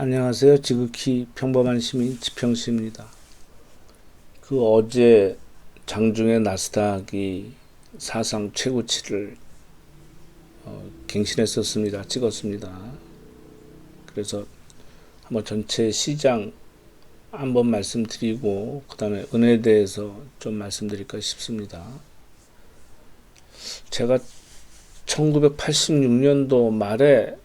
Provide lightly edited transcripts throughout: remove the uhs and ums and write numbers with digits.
안녕하세요. 지극히 평범한 시민 지평씨입니다. 어제 장중에 나스닥이 사상 최고치를 갱신했었습니다. 찍었습니다. 그래서 한번 전체 시장 한번 말씀드리고 그 다음에 은혜에 대해서 좀 말씀드릴까 싶습니다. 제가 1986년도 말에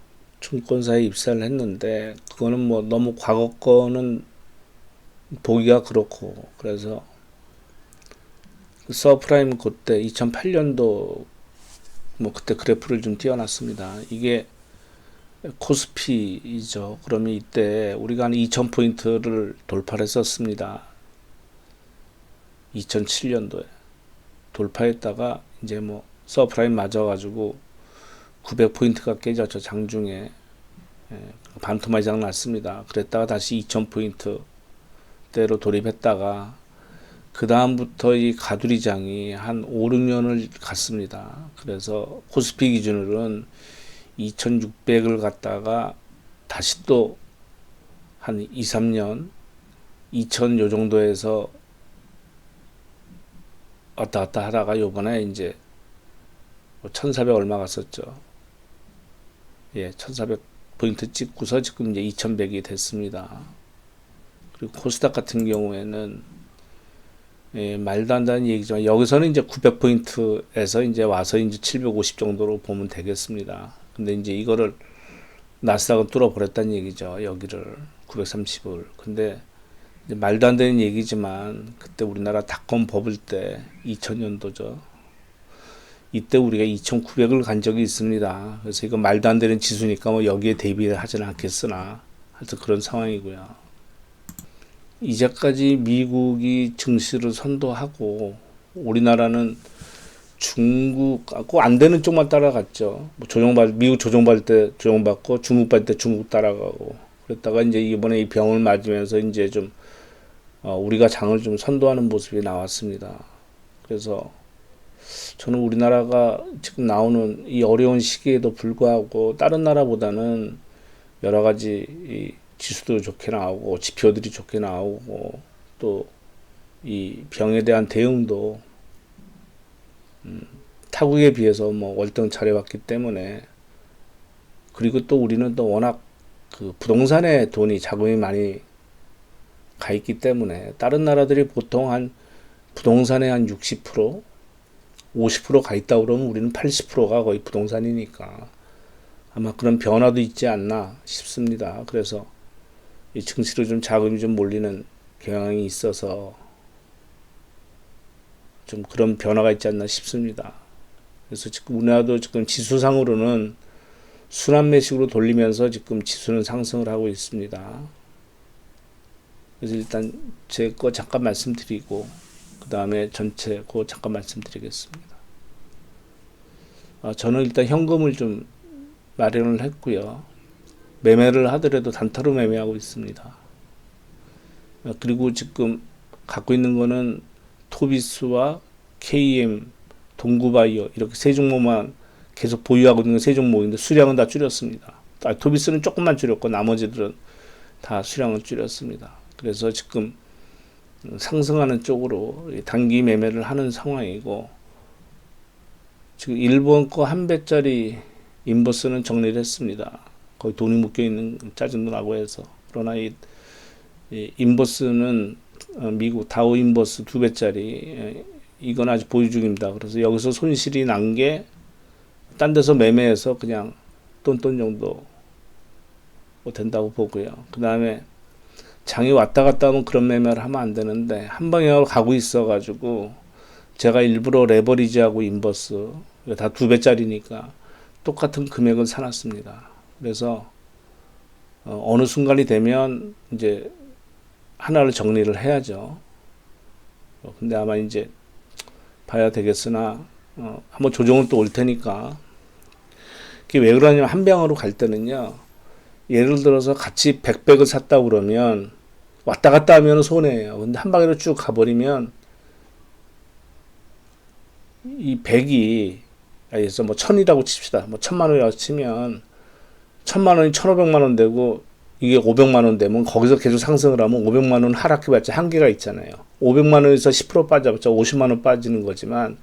증권사에 입사를 했는데 그거는 뭐 너무 과거 거는 보기가 그렇고, 그래서 서프라임 그때 2008년도 뭐 그때 그래프를 좀 띄워놨습니다. 이게 코스피이죠. 그러면 이때 우리가 한 2000포인트를 돌파를 했었습니다. 2007년도에 돌파했다가 이제 뭐 서프라임 맞아가지고 900포인트가 깨졌죠. 장중에 반토막 이상 났습니다. 그랬다가 다시 2000포인트 대로 돌입했다가 그 다음부터 이 가두리장이 한 5, 6년을 갔습니다. 그래서 코스피 기준으로는 2600을 갔다가 다시 또 한 2, 3년 2000 요 정도에서 왔다 갔다 하다가 요번에 이제 1400 얼마 갔었죠. 예, 1400포인트 찍고서 지금 이제 2100이 됐습니다. 그리고 코스닥 같은 경우에는 말도 안 되는 얘기지만 여기서는 이제 900포인트에서 이제 와서 이제 750 정도로 보면 되겠습니다. 근데 이제 이거를 나스닥은 뚫어버렸다는 얘기죠. 여기를 930을. 근데 이제 말도 안 되는 얘기지만 그때 우리나라 닷컴 버블 때 2000년도죠. 이때 우리가 2900을 간 적이 있습니다. 그래서 이거 말도 안 되는 지수니까 뭐 여기에 대비를 하지는 않겠으나 하여튼 그런 상황이고요. 이제까지 미국이 증시를 선도하고 우리나라는 중국하고 안 되는 쪽만 따라갔죠. 뭐 미국 조정받을 때 조정받고 중국 받을 때 중국 따라가고 그랬다가 이제 이번에 이 병을 맞으면서 이제 좀 우리가 장을 좀 선도하는 모습이 나왔습니다. 그래서 저는 우리나라가 지금 나오는 이 어려운 시기에도 불구하고 다른 나라보다는 여러 가지 이 지수도 좋게 나오고 지표들이 좋게 나오고 또 이 병에 대한 대응도 타국에 비해서 뭐 월등 잘해왔기 때문에, 그리고 또 우리는 또 워낙 그 부동산에 돈이 자금이 많이 가 있기 때문에 다른 나라들이 보통 한 부동산의 한 60%, 50%가 있다 그러면 우리는 80%가 거의 부동산이니까 아마 그런 변화도 있지 않나 싶습니다. 그래서 이 증시로 좀 자금이 좀 몰리는 경향이 있어서 좀 그런 변화가 있지 않나 싶습니다. 그래서 지금 우리나라도 지금 지수상으로는 순환매식으로 돌리면서 지금 지수는 상승을 하고 있습니다. 그래서 일단 제 거 잠깐 말씀드리고 그 다음에 전체 거 잠깐 말씀드리겠습니다. 저는 일단 현금을 좀 마련을 했고요. 매매를 하더라도 단타로 매매하고 있습니다. 그리고 지금 갖고 있는 거는 토비스와 KM, 동구바이오 이렇게 세 종목만 계속 보유하고 있는 세 종목인데 수량은 다 줄였습니다. 토비스는 조금만 줄였고 나머지들은 다 수량을 줄였습니다. 그래서 지금 상승하는 쪽으로 단기 매매를 하는 상황이고, 지금 일본 거 한 배짜리 인버스는 정리를 했습니다. 거의 돈이 묶여 있는 짜증도 나고 해서. 그러나 이 인버스는 미국 다우 인버스 2배짜리 이건 아직 보유 중입니다. 그래서 여기서 손실이 난 게 딴 데서 매매해서 그냥 똔똔 정도 된다고 보고요. 그 다음에 장이 왔다 갔다 하면 그런 매매를 하면 안 되는데 한 방향으로 가고 있어가지고 제가 일부러 레버리지하고 인버스 다 2배짜리니까 똑같은 금액을 사놨습니다. 그래서 어느 순간이 되면 이제 하나를 정리를 해야죠. 근데 아마 이제 봐야 되겠으나 한번 조정은 또 올 테니까. 그게 왜 그러냐면 한 방향으로 갈 때는요, 예를 들어서 같이 100백을 샀다 그러면 왔다 갔다 하면 손해예요. 근데 한 방향으로 쭉 가버리면 이 100이 뭐 1000이라고 칩시다. 뭐 1000만 원이라고 치면 1000만 원이 1500만 원 되고 이게 500만 원 되면 거기서 계속 상승을 하면 500만 원 하락해봤자 한계가 있잖아요. 500만 원에서 10% 빠져봤자 50만 원 빠지는 거지만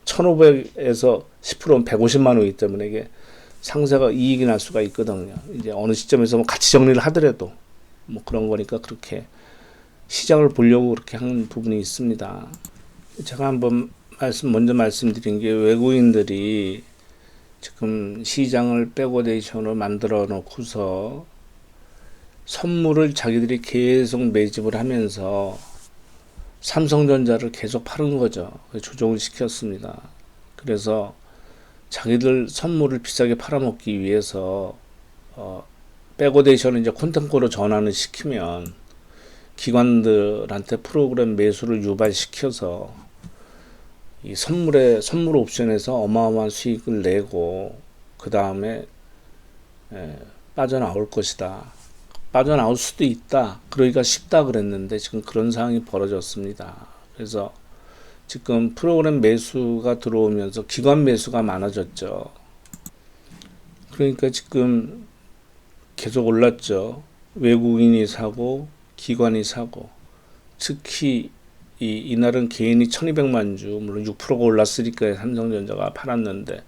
1,500에서 10%는 150만 원이기 때문에 이게 상세가 이익이 날 수가 있거든요. 이제 어느 시점에서 뭐 같이 정리를 하더라도 뭐 그런 거니까 그렇게 시장을 보려고 그렇게 하는 부분이 있습니다. 제가 한번 먼저 말씀드린 게 외국인들이 지금 시장을 백오데이션으로 만들어 놓고서 선물을 자기들이 계속 매집을 하면서 삼성전자를 계속 파는 거죠. 조정을 시켰습니다. 그래서 자기들 선물을 비싸게 팔아먹기 위해서 백오데이션을 이제 콘텐츠로 전환을 시키면 기관들한테 프로그램 매수를 유발시켜서 이 선물 옵션에서 어마어마한 수익을 내고 그 다음에 빠져나올 것이다. 빠져나올 수도 있다. 그러기가 쉽다 그랬는데 지금 그런 상황이 벌어졌습니다. 그래서 지금 프로그램 매수가 들어오면서 기관 매수가 많아졌죠. 그러니까 지금 계속 올랐죠. 외국인이 사고 기관이 사고 특히 이날은 개인이 1200만 주 물론 6%가 올랐으니까 삼성전자가 팔았는데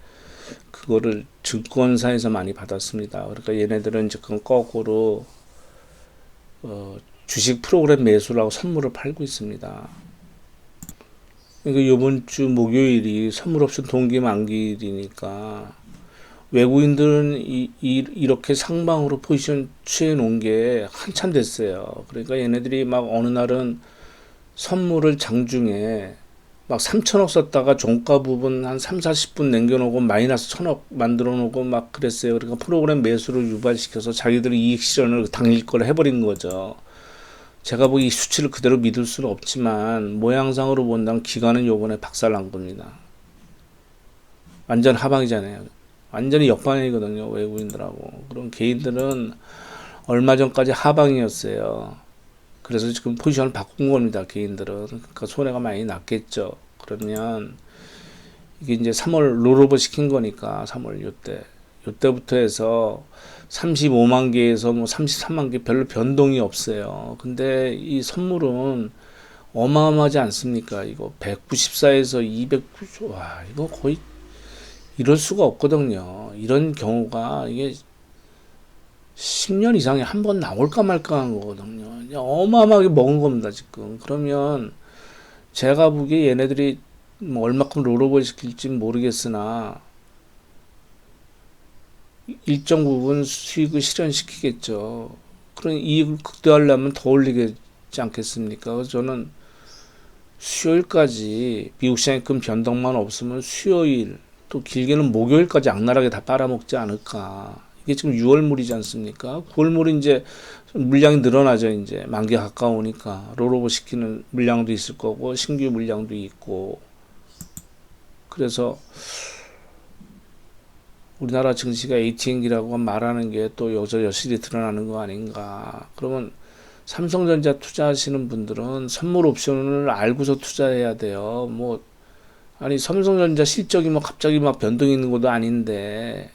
그거를 증권사에서 많이 받았습니다. 그러니까 얘네들은 지금 거꾸로 주식 프로그램 매수라고 선물을 팔고 있습니다. 그러니까 이번 주 목요일이 선물 옵션 동기 만기일이니까 외국인들은 이렇게 상방으로 포지션 취해 놓은 게 한참 됐어요. 그러니까 얘네들이 막 어느 날은 선물을 장중에 막 3천억 썼다가 종가 부분 한 3, 40분 남겨놓고 마이너스 1,000억 만들어 놓고 막 그랬어요. 그러니까 프로그램 매수를 유발시켜서 자기들이 이익 실현을 당일 걸 해버린 거죠. 제가 보기 이 수치를 그대로 믿을 수는 없지만 모양상으로 본다면 기관은 요번에 박살난 겁니다. 완전 하방이잖아요. 완전히 역방이거든요. 외국인들하고. 그럼 개인들은 얼마 전까지 하방이었어요. 그래서 지금 포지션을 바꾼 겁니다. 개인들은. 그러니까 손해가 많이 났겠죠. 그러면 이게 이제 3월 롤오버 시킨 거니까 3월 요때부터 해서 35만 개에서 뭐 33만 개 별로 변동이 없어요. 근데 이 선물은 어마어마하지 않습니까? 이거 194에서 290, 와, 이거 거의 이럴 수가 없거든요. 이런 경우가 이게 10년 이상에 한 번 나올까 말까 한 거거든요. 어마어마하게 먹은 겁니다, 지금. 그러면 제가 보기에 얘네들이 뭐 얼마큼 롤오버 시킬지 모르겠으나 일정 부분 수익을 실현시키겠죠. 그런 이익을 극대화하려면 더 올리겠지 않겠습니까? 그래서 저는 수요일까지 미국 시장에 큰 변동만 없으면 수요일 또 길게는 목요일까지 악랄하게 다 빨아먹지 않을까. 이게 지금 6월물이지 않습니까? 9월물이 이제 물량이 늘어나죠. 이제 만기 가까우니까 롤오버 시키는 물량도 있을 거고 신규 물량도 있고 그래서 우리나라 증시가 ATM기라고 말하는 게 또 여기서 여실히 드러나는 거 아닌가. 그러면 삼성전자 투자하시는 분들은 선물 옵션을 알고서 투자해야 돼요. 뭐 아니 삼성전자 실적이 뭐 갑자기 막 변동이 있는 것도 아닌데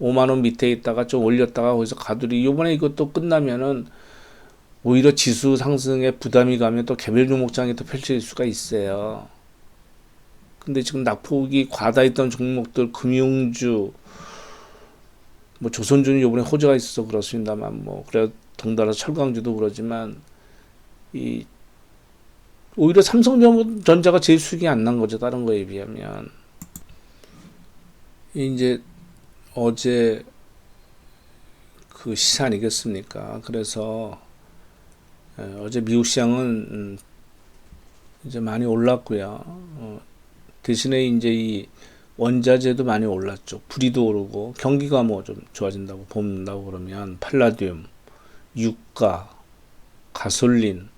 5만 원 밑에 있다가 좀 올렸다가 거기서 가두리. 이번에 이것도 끝나면은 오히려 지수 상승에 부담이 가면 또 개별 종목장이 또 펼쳐질 수가 있어요. 근데 지금 낙폭이 과다했던 종목들 금융주 뭐 조선주는 이번에 호재가 있어서 그렇습니다만 뭐 그래 덩달아 철강주도 그러지만 이 오히려 삼성전자가 제일 수익이 안 난 거죠. 다른 거에 비하면. 이제 어제 그 시사 아니겠습니까? 그래서 어제 미국 시장은 이제 많이 올랐고요. 대신에 이제 이 원자재도 많이 올랐죠. 불이도 오르고 경기가 뭐 좀 좋아진다고 본다고 그러면 팔라듐, 유가, 가솔린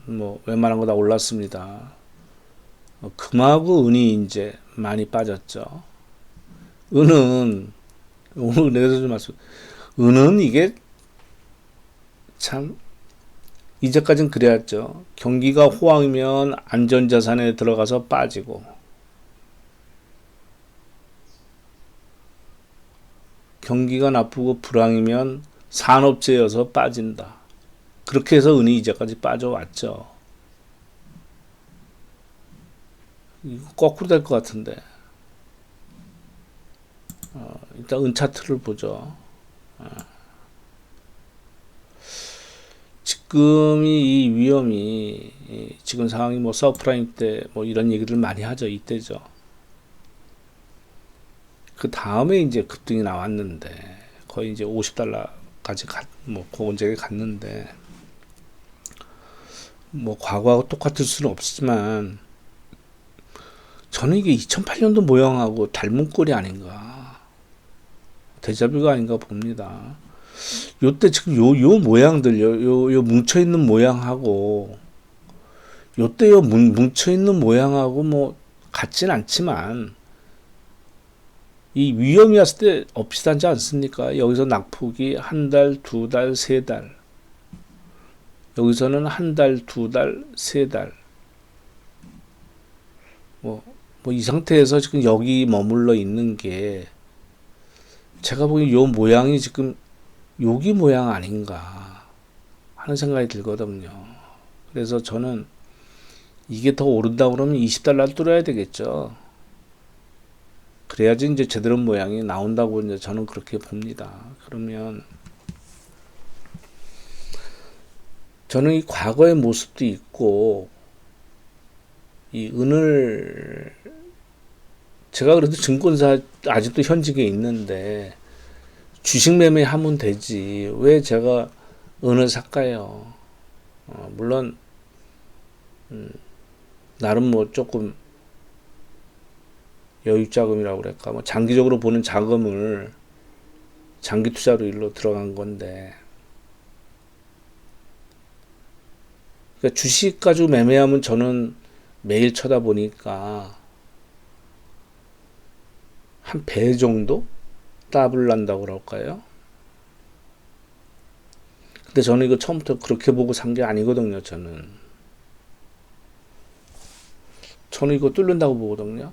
뭐 웬만한 거 다 올랐습니다. 금하고 은이 이제 많이 빠졌죠. 은은 오늘 내가 좀 말씀. 은은 이게 참 이제까지는 그래왔죠. 경기가 호황이면 안전자산에 들어가서 빠지고 경기가 나쁘고 불황이면 산업재여서 빠진다. 그렇게 해서 은이 이제까지 빠져왔죠. 이거 거꾸로 될 것 같은데. 일단 은 차트를 보죠. 지금이 이 위험이 지금 상황이 뭐 서프라임 때 뭐 이런 얘기를 많이 하죠. 이때죠. 그 다음에 이제 급등이 나왔는데 거의 이제 50달러까지 뭐 고건적에 갔는데 뭐 과거하고 똑같을 수는 없지만 저는 이게 2008년도 모양하고 닮은 꼴이 아닌가, 데자뷰가 아닌가 봅니다. 요때 지금 요 모양들, 요 뭉쳐있는 모양하고, 요때 요 뭉쳐있는 모양하고 뭐, 같진 않지만, 이 위험이 왔을 때 비슷하지 않습니까? 여기서 낙폭이 한 달, 두 달, 세 달. 여기서는 한 달, 두 달, 세 달. 이 상태에서 지금 여기 머물러 있는 게, 제가 보기엔 요 모양이 지금 여기 모양 아닌가 하는 생각이 들거든요. 그래서 저는 이게 더 오른다 그러면 20달러를 뚫어야 되겠죠. 그래야지 이제 제대로 모양이 나온다고 이제 저는 그렇게 봅니다. 그러면 저는 이 과거의 모습도 있고, 이 은을, 제가 그래도 증권사 아직도 현직에 있는데 주식 매매하면 되지 왜 제가 은을 살까요? 물론 나름 뭐 조금 여유 자금이라고 그럴까, 뭐 장기적으로 보는 자금을 장기 투자로 일로 들어간 건데, 그러니까 주식 가지고 매매하면 저는 매일 쳐다보니까 한 배 정도 더블 난다고 그럴까요? 근데 저는 이거 처음부터 그렇게 보고 산 게 아니거든요. 저는 이거 뚫는다고 보거든요.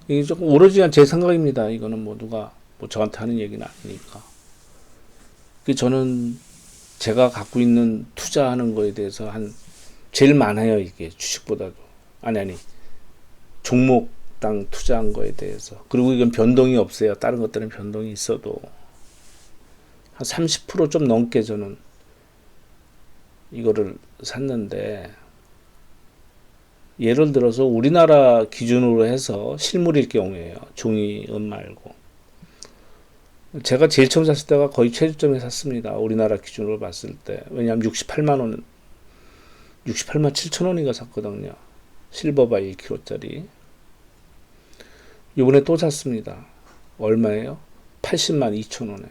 이게 조금 오로지 제 생각입니다. 이거는 뭐 누가 뭐 저한테 하는 얘기는 아니니까. 저는 제가 갖고 있는 투자하는 거에 대해서 제일 많아요. 이게 주식보다도. 아니 종목당 투자한 거에 대해서. 그리고 이건 변동이 없어요. 다른 것들은 변동이 있어도 한 30% 좀 넘게 저는 이거를 샀는데, 예를 들어서 우리나라 기준으로 해서 실물일 경우에요. 종이 은 말고. 제가 제일 처음 샀을 때가 거의 최저점에 샀습니다. 우리나라 기준으로 봤을 때. 왜냐하면 68만 7천 원인가 샀거든요. 실버바 1kg짜리. 이번에 또 샀습니다. 얼마예요? 80만 2천 원에.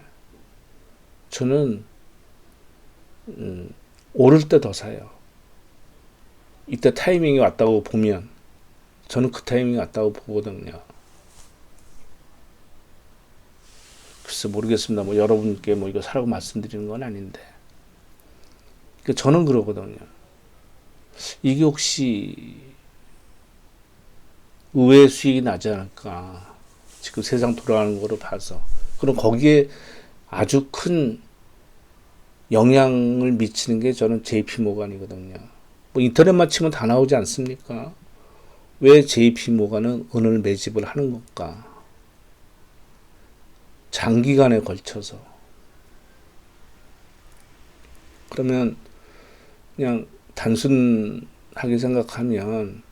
저는 오를 때 더 사요. 이때 타이밍이 왔다고 보면, 저는 그 타이밍이 왔다고 보거든요. 글쎄 모르겠습니다. 뭐 여러분께 뭐 이거 사라고 말씀드리는 건 아닌데, 저는 그러거든요. 이게 혹시 의외의 수익이 나지 않을까, 지금 세상 돌아가는 거로 봐서. 그럼 거기에 아주 큰 영향을 미치는 게 저는 JP모간이거든요. 뭐 인터넷만 치면 다 나오지 않습니까? 왜 JP모간은 은을 매집을 하는 걸까? 장기간에 걸쳐서. 그러면 그냥 단순하게 생각하면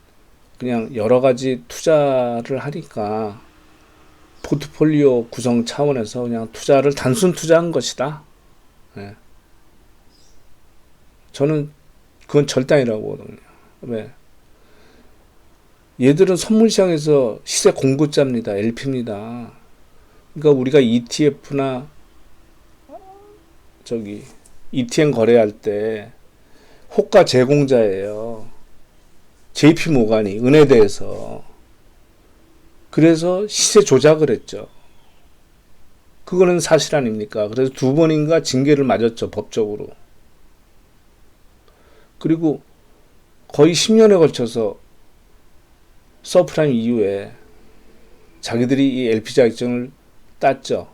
그냥 여러 가지 투자를 하니까 포트폴리오 구성 차원에서 그냥 투자를 단순 투자한 것이다. 네. 저는 그건 절대 아니라고 보거든요. 왜? 얘들은 선물시장에서 시세 공급자입니다. LP입니다. 그러니까 우리가 ETF나 ETN 거래할 때 호가 제공자예요. JP모간이 은에 대해서. 그래서 시세 조작을 했죠. 그거는 사실 아닙니까? 그래서 2번인가 징계를 맞았죠. 법적으로. 그리고 거의 10년에 걸쳐서 서프라임 이후에 자기들이 이 LP 자격증을 땄죠.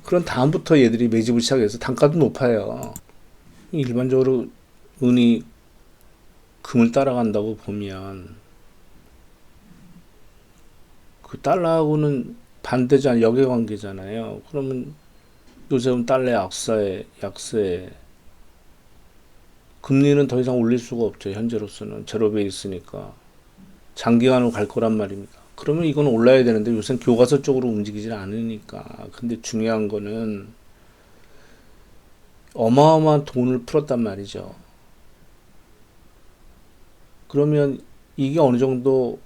그런 다음부터 얘들이 매집을 시작해서 단가도 높아요. 일반적으로 은이 금을 따라간다고 보면 그 달러하고는 반대잖아요. 역외관계잖아요. 그러면 요새는 달러 약세에 금리는 더 이상 올릴 수가 없죠. 현재로서는 제로베이 있으니까 장기간으로 갈 거란 말입니다. 그러면 이건 올라야 되는데 요새는 교과서 쪽으로 움직이질 않으니까. 근데 중요한 거는 어마어마한 돈을 풀었단 말이죠. 그러면 이게 어느 정도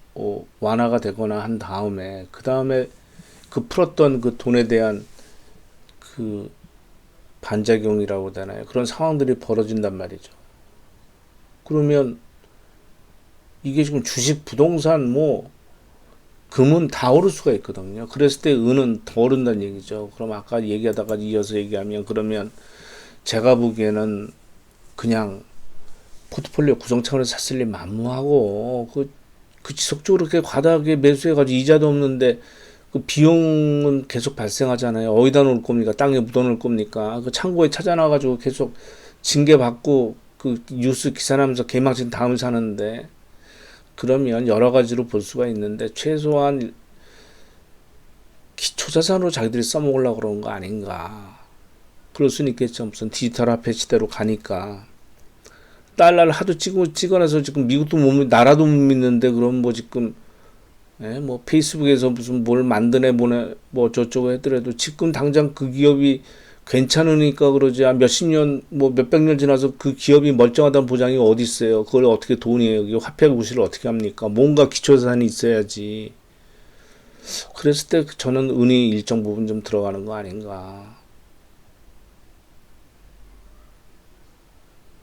완화가 되거나 한 다음에 그 다음에 그 풀었던 그 돈에 대한 그 반작용이라고 해야 되나요? 그런 상황들이 벌어진단 말이죠. 그러면 이게 지금 주식, 부동산, 뭐 금은 다 오를 수가 있거든요. 그랬을 때 은은 더 오른다는 얘기죠. 그럼 아까 얘기하다가 이어서 얘기하면 그러면 제가 보기에는 그냥 포트폴리오 구성 차원에서 샀을 일 만무하고 그 지속적으로 이렇게 과다하게 매수해가지고 이자도 없는데 그 비용은 계속 발생하잖아요. 어디다 놓을 겁니까? 땅에 묻어놓을 겁니까? 그 창고에 찾아놔가지고 계속 징계받고 그 뉴스 기사 나면서 개망신 다음 사는데 그러면 여러 가지로 볼 수가 있는데 최소한 기초자산으로 자기들이 써먹으려고 그러는 거 아닌가. 그럴 수는 있겠죠. 무슨 디지털 화폐 시대로 가니까. 달러를 하도 찍어내서 지금 미국도 못 나라도 못 믿는데 그럼 뭐 지금 뭐 페이스북에서 무슨 뭘 만드네 보내 뭐 저쩌고 했더라도 지금 당장 그 기업이 괜찮으니까 그러지 몇십 년 뭐 몇백 년 지나서 그 기업이 멀쩡하다는 보장이 어디 있어요. 그걸 어떻게 돈이에요. 이게 화폐 구실을 어떻게 합니까? 뭔가 기초자산이 있어야지. 그랬을 때 저는 은이 일정 부분 좀 들어가는 거 아닌가.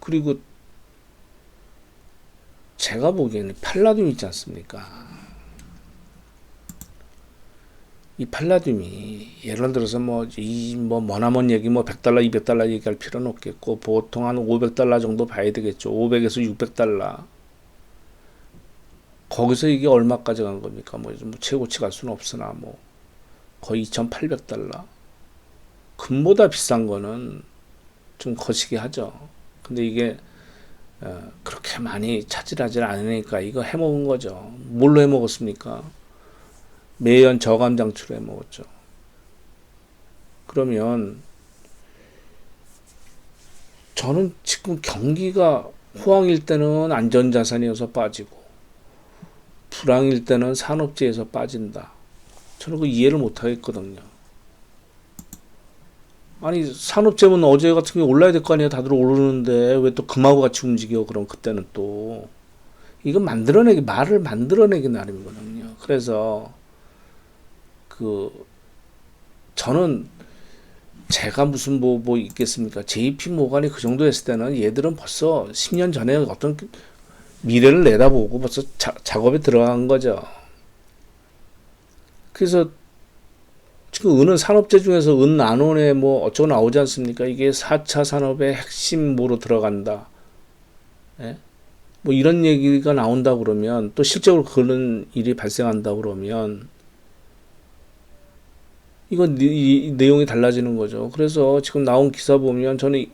그리고 제가 보기에는 팔라듐 있지 않습니까? 이 팔라듐이 예를 들어서 뭐 머나먼 얘기 뭐 100달러, 200달러 얘기할 필요는 없겠고 보통 한 500달러 정도 봐야 되겠죠. 500에서 600달러. 거기서 이게 얼마까지 간 겁니까? 뭐 최고치 갈 수는 없으나 뭐 거의 2,800달러. 금보다 비싼 거는 좀 거시기 하죠. 근데 이게 그렇게 많이 차질하지 않으니까 이거 해먹은 거죠. 뭘로 해먹었습니까? 매연 저감 장치로 해먹었죠. 그러면 저는 지금 경기가 호황일 때는 안전자산이어서 빠지고 불황일 때는 산업재에서 빠진다. 저는 그 이해를 못하겠거든요. 아니 산업재면 어제 같은 게 올라야 될 거 아니에요. 다들 오르는데 왜 또 금하고 같이 움직여. 그럼 그때는 또 이거 말을 만들어내기 나름이거든요. 그래서 저는 제가 무슨 뭐 있겠습니까? JP 모간이 그 정도 했을 때는 얘들은 벌써 10년 전에 어떤 미래를 내다보고 벌써 작업에 들어간 거죠. 그래서 지금 은은 산업재 중에서 은난원에 뭐 어쩌고 나오지 않습니까? 이게 4차 산업의 핵심 뭐로 들어간다. 예? 뭐 이런 얘기가 나온다 그러면 또 실제로 그런 일이 발생한다 그러면 이건 이 내용이 달라지는 거죠. 그래서 지금 나온 기사 보면 저는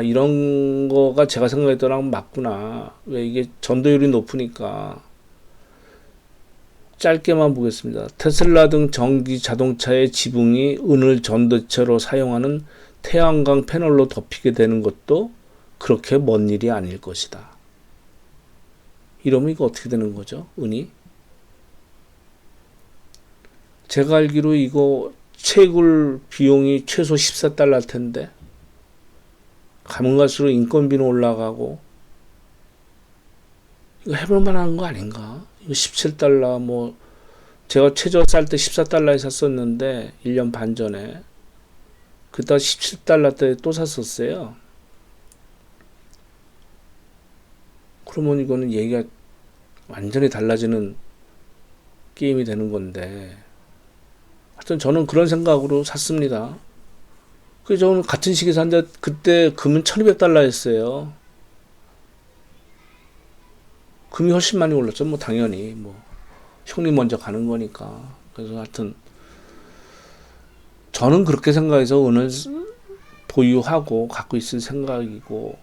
이런 거가 제가 생각했던 맞구나. 왜 이게 전도율이 높으니까. 짧게만 보겠습니다. 테슬라 등 전기 자동차의 지붕이 은을 전도체로 사용하는 태양광 패널로 덮이게 되는 것도 그렇게 먼 일이 아닐 것이다. 이러면 이거 어떻게 되는 거죠? 은이? 제가 알기로 이거 채굴 비용이 최소 14달러일 텐데 가면 갈수록 인건비는 올라가고 이거 해볼 만한 거 아닌가? 이거 17달러 뭐 제가 최저 쌀 때 14달러에 샀었는데 1년 반 전에 그때 17달러 때 또 샀었어요. 그러면 이거는 얘기가 완전히 달라지는 게임이 되는 건데 하여튼 저는 그런 생각으로 샀습니다. 그래서 저는 같은 시기에 샀는데 그때 금은 1200달러였어요. 금이 훨씬 많이 올랐죠. 뭐 당연히 뭐 형님 먼저 가는 거니까. 그래서 하여튼 저는 그렇게 생각해서 은을 보유하고 갖고 있을 생각이고,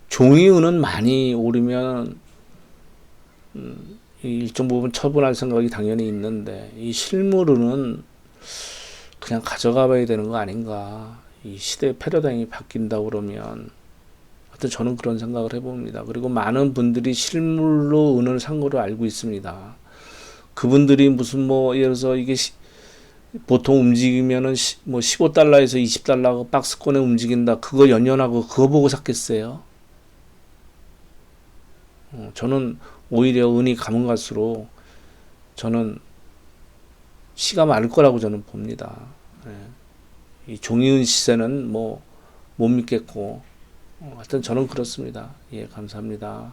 종이 은은 많이 오르면 일정 부분 처분할 생각이 당연히 있는데, 이 실물 은은 그냥 가져가 봐야 되는 거 아닌가. 이 시대의 패러다임이 바뀐다 그러면 하여튼 저는 그런 생각을 해봅니다. 그리고 많은 분들이 실물로 은을 산 거로 알고 있습니다. 그분들이 무슨 뭐 예를 들어서 이게 보통 움직이면은 뭐 15달러에서 20달러 박스권에 움직인다. 그거 연연하고 그거 보고 샀겠어요? 저는 오히려 은이 가면 갈수록 저는 시가 많을 거라고 저는 봅니다. 예. 이 종이은 시세는 뭐 못 믿겠고, 하여튼 저는 그렇습니다. 예, 감사합니다.